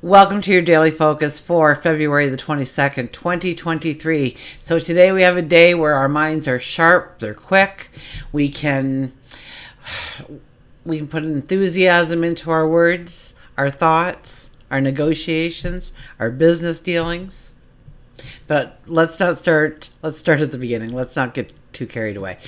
Welcome to your daily focus for February the 22nd, 2023. So today we have a day where our minds are sharp, they're quick. We can put enthusiasm into our words, our thoughts, our negotiations, our business dealings. But let's start at the beginning. Let's not get too carried away.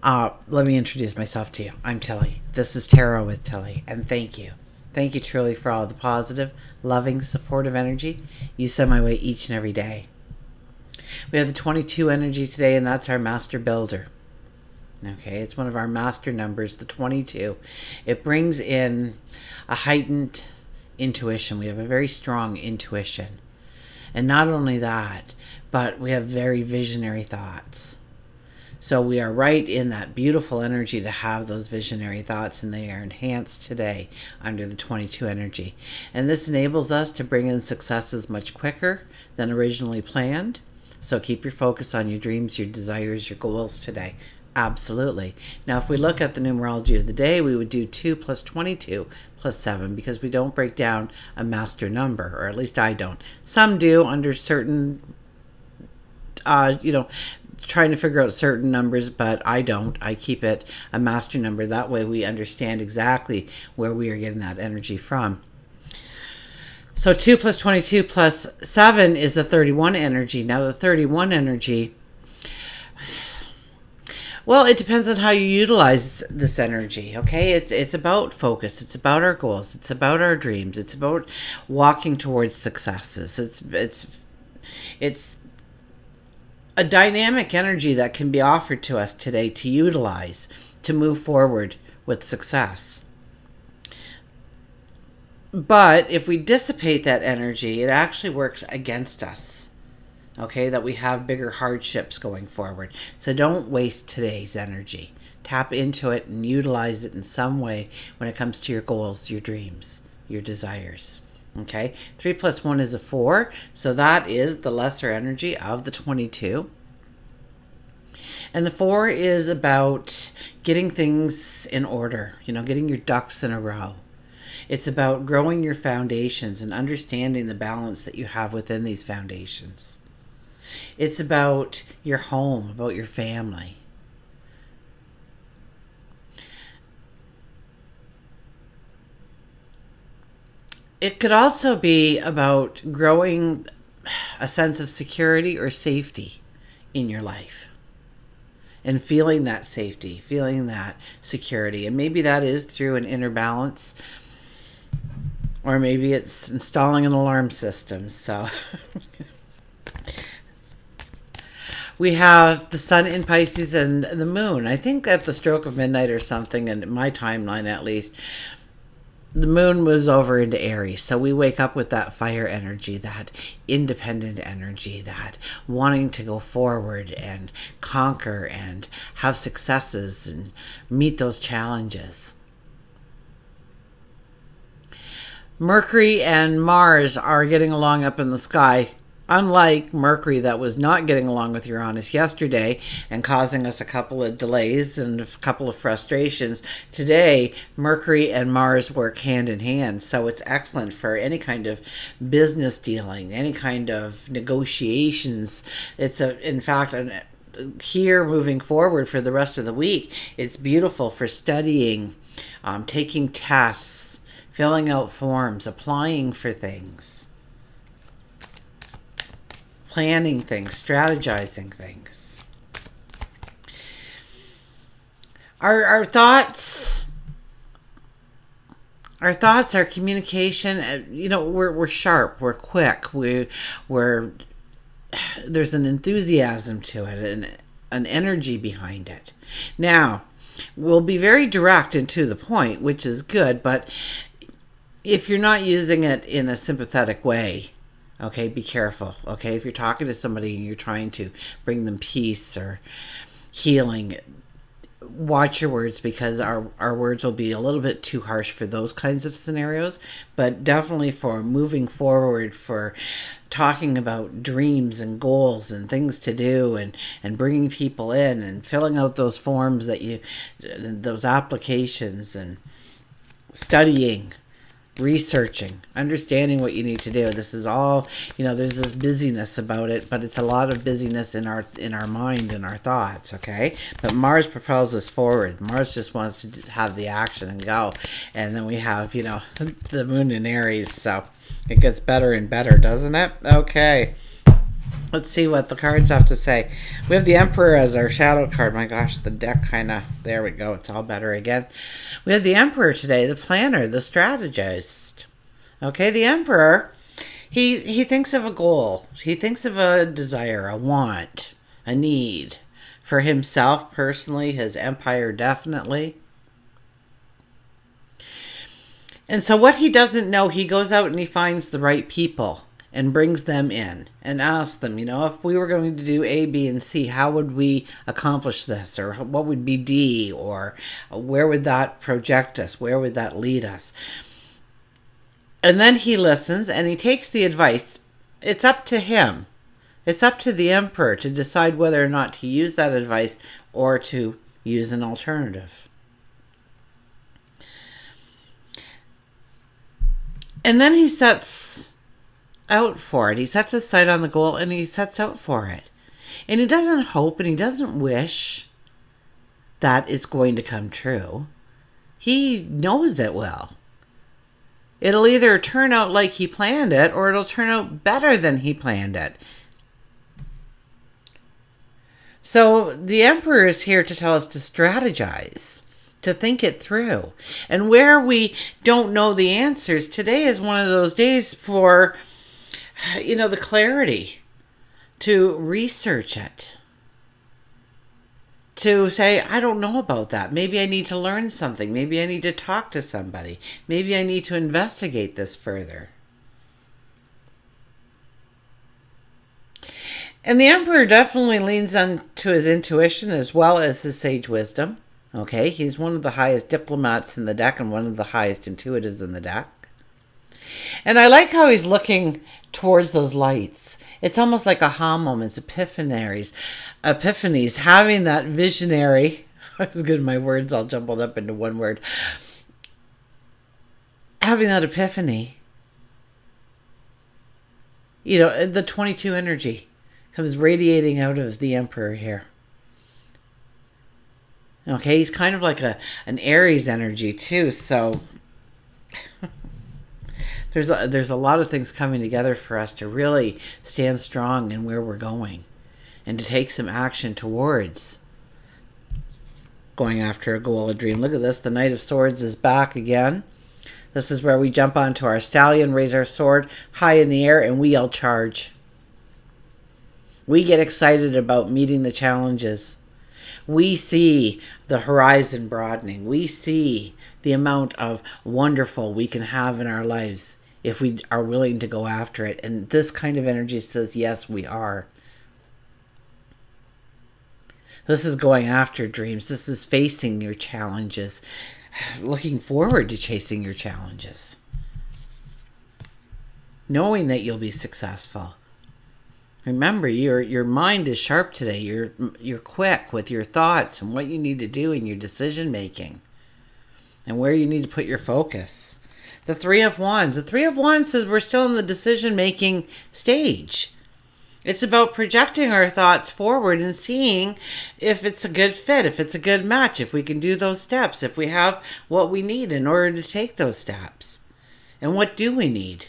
Let me introduce myself to you. I'm Tilly. This is Tarot with Tilly, and thank you. Thank you truly for all the positive, loving, supportive energy you send my way each and every day. We have the 22 energy today, and that's our master builder. Okay, it's one of our master numbers, the 22. It brings in a heightened intuition. We have a very strong intuition. And not only that, but we have very visionary thoughts. So we are right in that beautiful energy to have those visionary thoughts, and they are enhanced today under the 22 energy. And this enables us to bring in successes much quicker than originally planned. So keep your focus on your dreams, your desires, your goals today. Absolutely. Now, if we look at the numerology of the day, we would do 2 plus 22 plus 7 because we don't break down a master number, or at least I don't. Some do under certain, trying to figure out certain numbers, but I don't. I keep it a master number. That way we understand exactly where we are getting that energy from. So 2 plus 22 plus 7 is the 31 energy. Now the 31 energy, well, it depends on how you utilize this energy, okay? It's about focus. It's about our goals. It's about our dreams. It's about walking towards successes. It's a dynamic energy that can be offered to us today to utilize to move forward with success. But if we dissipate that energy, it actually works against us, okay? That we have bigger hardships going forward. So don't waste today's energy. Tap into it and utilize it in some way when it comes to your goals, your dreams, your desires. Okay, 3 plus 1 is a 4, so that is the lesser energy of the 22. And the 4 is about getting things in order, getting your ducks in a row. It's about growing your foundations and understanding the balance that you have within these foundations. It's about your home, about your family. It could also be about growing a sense of security or safety in your life and feeling that safety, feeling that security. And maybe that is through an inner balance, or maybe it's installing an alarm system. So we have the sun in Pisces and the moon. I think at the stroke of midnight or something, in my timeline at least, the moon moves over into Aries. So we wake up with that fire energy, that independent energy, that wanting to go forward and conquer and have successes and meet those challenges. Mercury and Mars are getting along up in the sky. Unlike Mercury, that was not getting along with Uranus yesterday and causing us a couple of delays and a couple of frustrations, today Mercury and Mars work hand in hand. So it's excellent for any kind of business dealing, any kind of negotiations. In fact, here moving forward for the rest of the week, it's beautiful for studying, taking tests, filling out forms, applying for things, planning things, strategizing things. Our thoughts, our communication, we're sharp, we're quick, we're there's an enthusiasm to it and an energy behind it. Now, we'll be very direct and to the point, which is good, but if you're not using it in a sympathetic way, okay, be careful. Okay, if you're talking to somebody and you're trying to bring them peace or healing, watch your words, because our words will be a little bit too harsh for those kinds of scenarios. But definitely for moving forward, for talking about dreams and goals and things to do, and bringing people in and filling out those forms those applications and studying. researching, understanding what you need to do. This is all, there's this busyness about it, but it's a lot of busyness in our mind and our thoughts, okay? But Mars propels us forward. Mars just wants to have the action and go. And then we have, the moon in Aries, so it gets better and better, doesn't it? Okay. Let's see what the cards have to say. We have the Emperor as our shadow card. My gosh, the deck there we go. It's all better again. We have the Emperor today, the planner, the strategist. Okay, the Emperor, he thinks of a goal. He thinks of a desire, a want, a need for himself personally, his empire definitely. And so what he doesn't know, he goes out and he finds the right people and brings them in and asks them, if we were going to do A, B, and C, how would we accomplish this? Or what would be D? Or where would that project us? Where would that lead us? And then he listens and he takes the advice. It's up to him. It's up to the Emperor to decide whether or not to use that advice or to use an alternative. And then he sets out for it. He sets his sight on the goal and he sets out for it. And he doesn't hope and he doesn't wish that it's going to come true. He knows it will. It'll either turn out like he planned it or it'll turn out better than he planned it. So the Emperor is here to tell us to strategize, to think it through. And where we don't know the answers, today is one of those days for the clarity, to research it, to say, I don't know about that. Maybe I need to learn something. Maybe I need to talk to somebody. Maybe I need to investigate this further. And the Emperor definitely leans on to his intuition as well as his sage wisdom. Okay, he's one of the highest diplomats in the deck and one of the highest intuitives in the deck. And I like how he's looking towards those lights. It's almost like aha moments, epiphanies, having that visionary. I was getting my words all jumbled up into one word. Having that epiphany. The 22 energy comes radiating out of the Emperor here. Okay, he's kind of like an Aries energy too, so there's a lot of things coming together for us to really stand strong in where we're going and to take some action towards going after a goal, a dream. Look at this, the Knight of Swords is back again. This is where we jump onto our stallion, raise our sword high in the air, and we all charge. We get excited about meeting the challenges. We see the horizon broadening. We see the amount of wonderful we can have in our lives if we are willing to go after it. And this kind of energy says, yes, we are. This is going after dreams. This is facing your challenges, looking forward to chasing your challenges, knowing that you'll be successful. Remember, your mind is sharp today. You're quick with your thoughts and what you need to do in your decision making and where you need to put your focus. The Three of Wands. The Three of Wands says we're still in the decision making stage. It's about projecting our thoughts forward and seeing if it's a good fit, if it's a good match, if we can do those steps, if we have what we need in order to take those steps. And what do we need?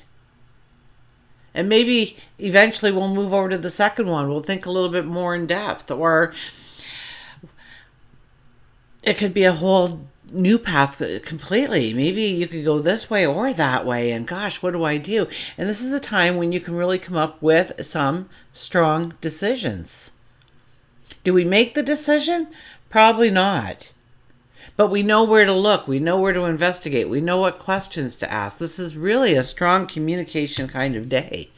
And maybe eventually we'll move over to the second one. We'll think a little bit more in depth. Or it could be a whole new path completely. Maybe you could go this way or that way. And gosh, what do I do? And this is a time when you can really come up with some strong decisions. Do we make the decision? Probably not. But we know where to look. We know where to investigate. We know what questions to ask. This is really a strong communication kind of day.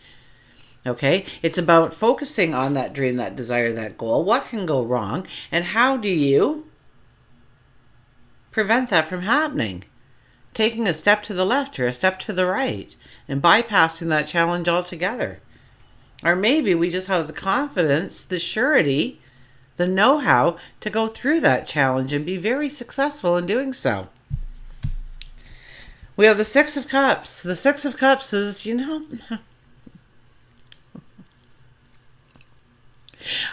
Okay? It's about focusing on that dream, that desire, that goal. What can go wrong? And how do you prevent that from happening? Taking a step to the left or a step to the right and bypassing that challenge altogether. Or maybe we just have the confidence, the surety, the know-how to go through that challenge and be very successful in doing so. We have the Six of Cups. The Six of Cups is,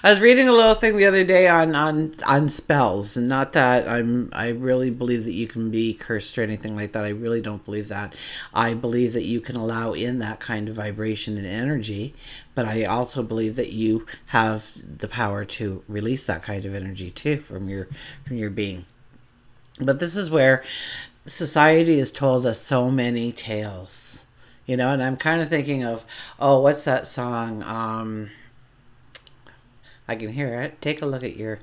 I was reading a little thing the other day on spells, and not that I really believe that you can be cursed or anything like that. I really don't believe that. I believe that you can allow in that kind of vibration and energy, but I also believe that you have the power to release that kind of energy too from your being. But this is where society has told us so many tales, and I'm kind of thinking of, oh, what's that song? I can hear it. Take a look at your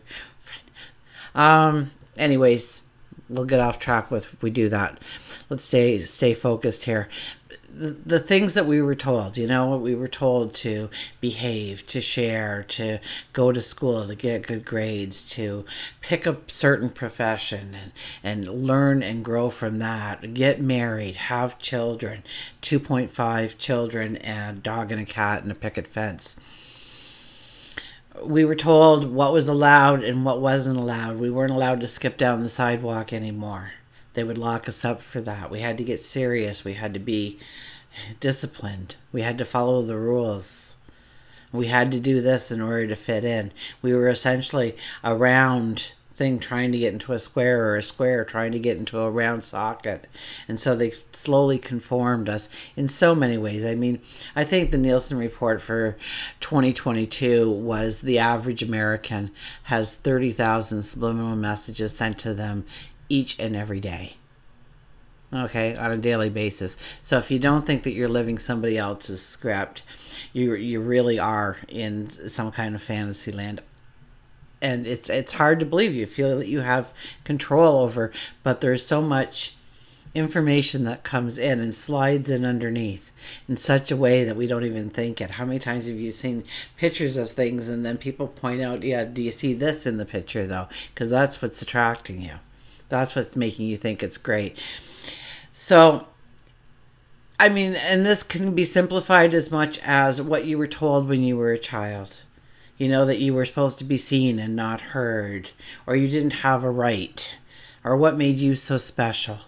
friend. Anyways, we'll get off track if we do that. Let's stay focused here. The things that we were told, we were told to behave, to share, to go to school, to get good grades, to pick a certain profession and learn and grow from that, get married, have children, 2.5 children, and a dog and a cat and a picket fence. We were told what was allowed and what wasn't allowed. We weren't allowed to skip down the sidewalk anymore. They would lock us up for that. We had to get serious. We had to be disciplined. We had to follow the rules. We had to do this in order to fit in. We were essentially a round thing trying to get into a square, or a square trying to get into a round socket. And so they slowly conformed us in so many ways. I mean, I think the Nielsen report for 2022 was the average American has 30,000 subliminal messages sent to them each and every day. Okay, on a daily basis. So if you don't think that you're living somebody else's script, you really are in some kind of fantasy land. And it's hard to believe. You feel that you have control over, but there's so much information that comes in and slides in underneath in such a way that we don't even think it. How many times have you seen pictures of things and then people point out, yeah, do you see this in the picture though? Because that's what's attracting you. That's what's making you think it's great. So, I mean, and this can be simplified as much as what you were told when you were a child. That you were supposed to be seen and not heard, or you didn't have a right, or what made you so special,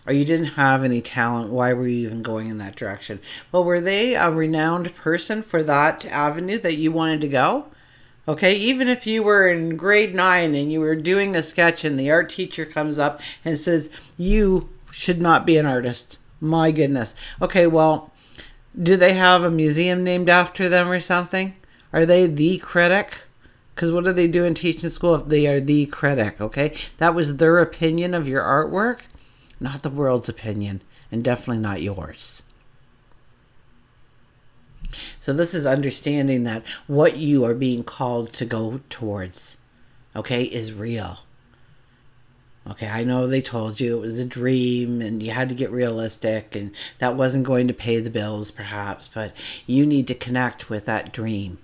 or you didn't have any talent. Why were you even going in that direction? Well, were they a renowned person for that avenue that you wanted to go? Okay, even if you were in grade 9 and you were doing a sketch and the art teacher comes up and says, you should not be an artist. My goodness. Okay, well, do they have a museum named after them or something? Are they the critic? Because what do they do in teaching school if they are the critic, okay? That was their opinion of your artwork, not the world's opinion, and definitely not yours. So this is understanding that what you are being called to go towards, okay, is real. Okay, I know they told you it was a dream and you had to get realistic and that wasn't going to pay the bills perhaps, but you need to connect with that dream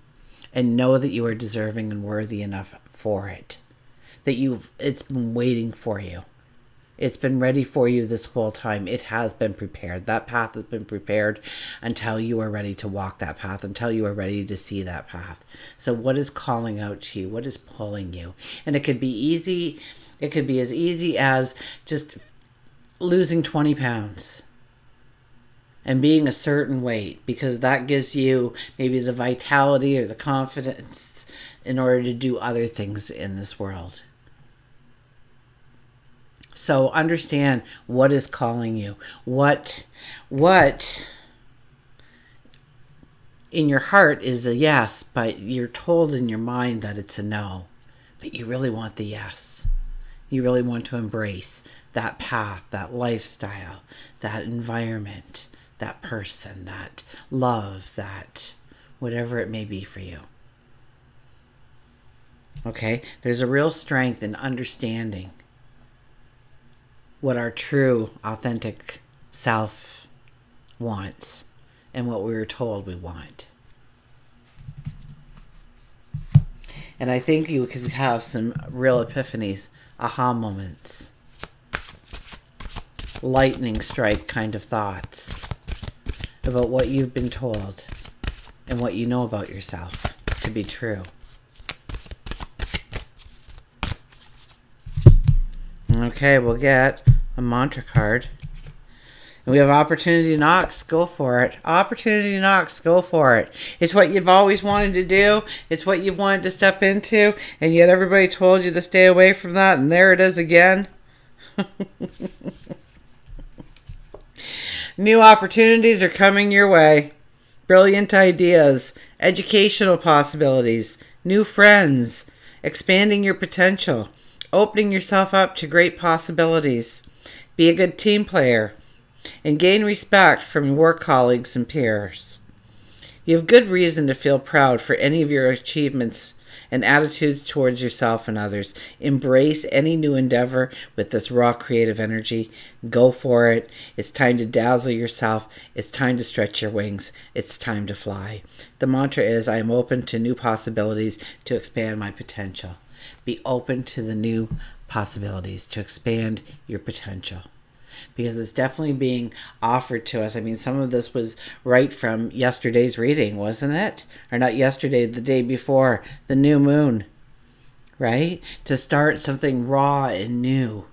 and know that you are deserving and worthy enough for it. That it's been waiting for you. It's been ready for you this whole time. It has been prepared. That path has been prepared until you are ready to walk that path, until you are ready to see that path. So what is calling out to you? What is pulling you? And it could be easy. It could be as easy as just losing 20 pounds and being a certain weight, because that gives you maybe the vitality or the confidence in order to do other things in this world. So understand what is calling you. What in your heart is a yes, but you're told in your mind that it's a no. But you really want the yes. You really want to embrace that path, that lifestyle, that environment, that person, that love, that whatever it may be for you. Okay? There's a real strength in understanding what our true, authentic self wants and what we were told we want. And I think you could have some real epiphanies, aha moments, lightning strike kind of thoughts about what you've been told and what you know about yourself to be true. Okay, we'll get a mantra card. And we have opportunity knocks, go for it. Opportunity knocks, go for it. It's what you've always wanted to do. It's what you've wanted to step into. And yet everybody told you to stay away from that. And there it is again. New opportunities are coming your way. Brilliant ideas, educational possibilities, new friends, expanding your potential, opening yourself up to great possibilities. Be a good team player and gain respect from your work colleagues and peers. You have good reason to feel proud for any of your achievements and attitudes towards yourself and others. Embrace any new endeavor with this raw creative energy. Go for it. It's time to dazzle yourself. It's time to stretch your wings. It's time to fly. The mantra is, I am open to new possibilities to expand my potential. Be open to the new possibilities to expand your potential. Because it's definitely being offered to us. I mean, some of this was right from yesterday's reading, wasn't it? Or not yesterday, the day before, the new moon, right? To start something raw and new,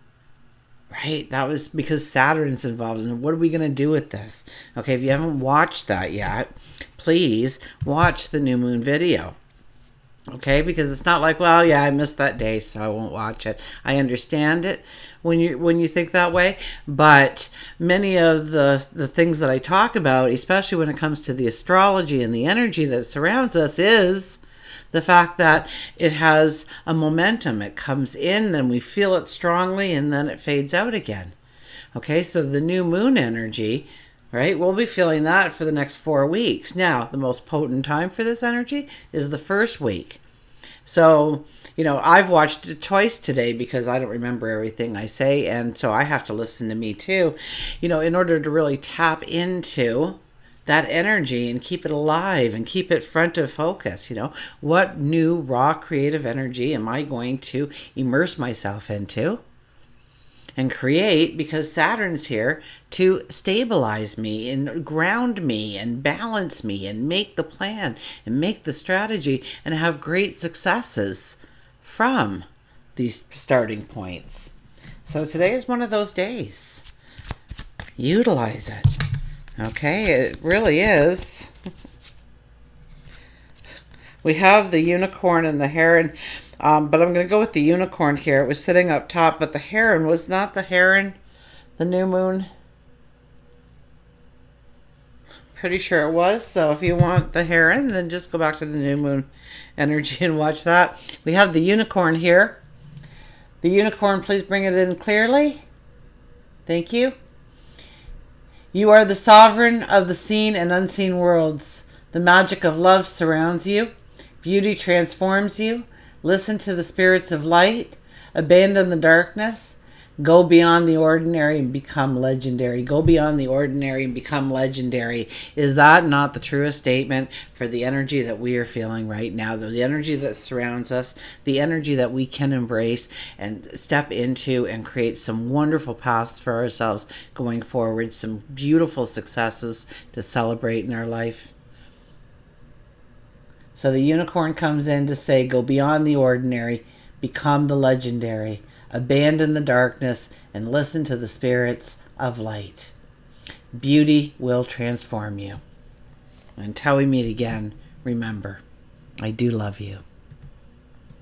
right? That was because Saturn's involved. And what are we going to do with this? Okay, if you haven't watched that yet, please watch the new moon video. Okay, because it's not like, well, yeah, I missed that day, so I won't watch it. I understand it when you think that way, but many of the things that I talk about, especially when it comes to the astrology and the energy that surrounds us, is the fact that it has a momentum. It comes in, then we feel it strongly, and then it fades out again. Okay, so the new moon energy, right? We'll be feeling that for the next 4 weeks. Now, the most potent time for this energy is the first week. So, I've watched it twice today because I don't remember everything I say. And so I have to listen to me too, in order to really tap into that energy and keep it alive and keep it front of focus. What new raw creative energy am I going to immerse myself into and create, because Saturn's here to stabilize me and ground me and balance me and make the plan and make the strategy and have great successes from these starting points. So today is one of those days. Utilize it. Okay, it really is. We have the unicorn and the heron. But I'm going to go with the unicorn here. It was sitting up top, but the heron was not the heron, the new moon. Pretty sure it was. So if you want the heron, then just go back to the new moon energy and watch that. We have the unicorn here. The unicorn, please bring it in clearly. Thank you. You are the sovereign of the seen and unseen worlds. The magic of love surrounds you. Beauty transforms you. Listen to the spirits of light. Abandon the darkness. Go beyond the ordinary and become legendary. Go beyond the ordinary and become legendary. Is that not the truest statement for the energy that we are feeling right now? The energy that surrounds us, the energy that we can embrace and step into and create some wonderful paths for ourselves going forward, some beautiful successes to celebrate in our life. So the unicorn comes in to say, go beyond the ordinary, become the legendary, abandon the darkness, and listen to the spirits of light. Beauty will transform you. Until we meet again, remember, I do love you.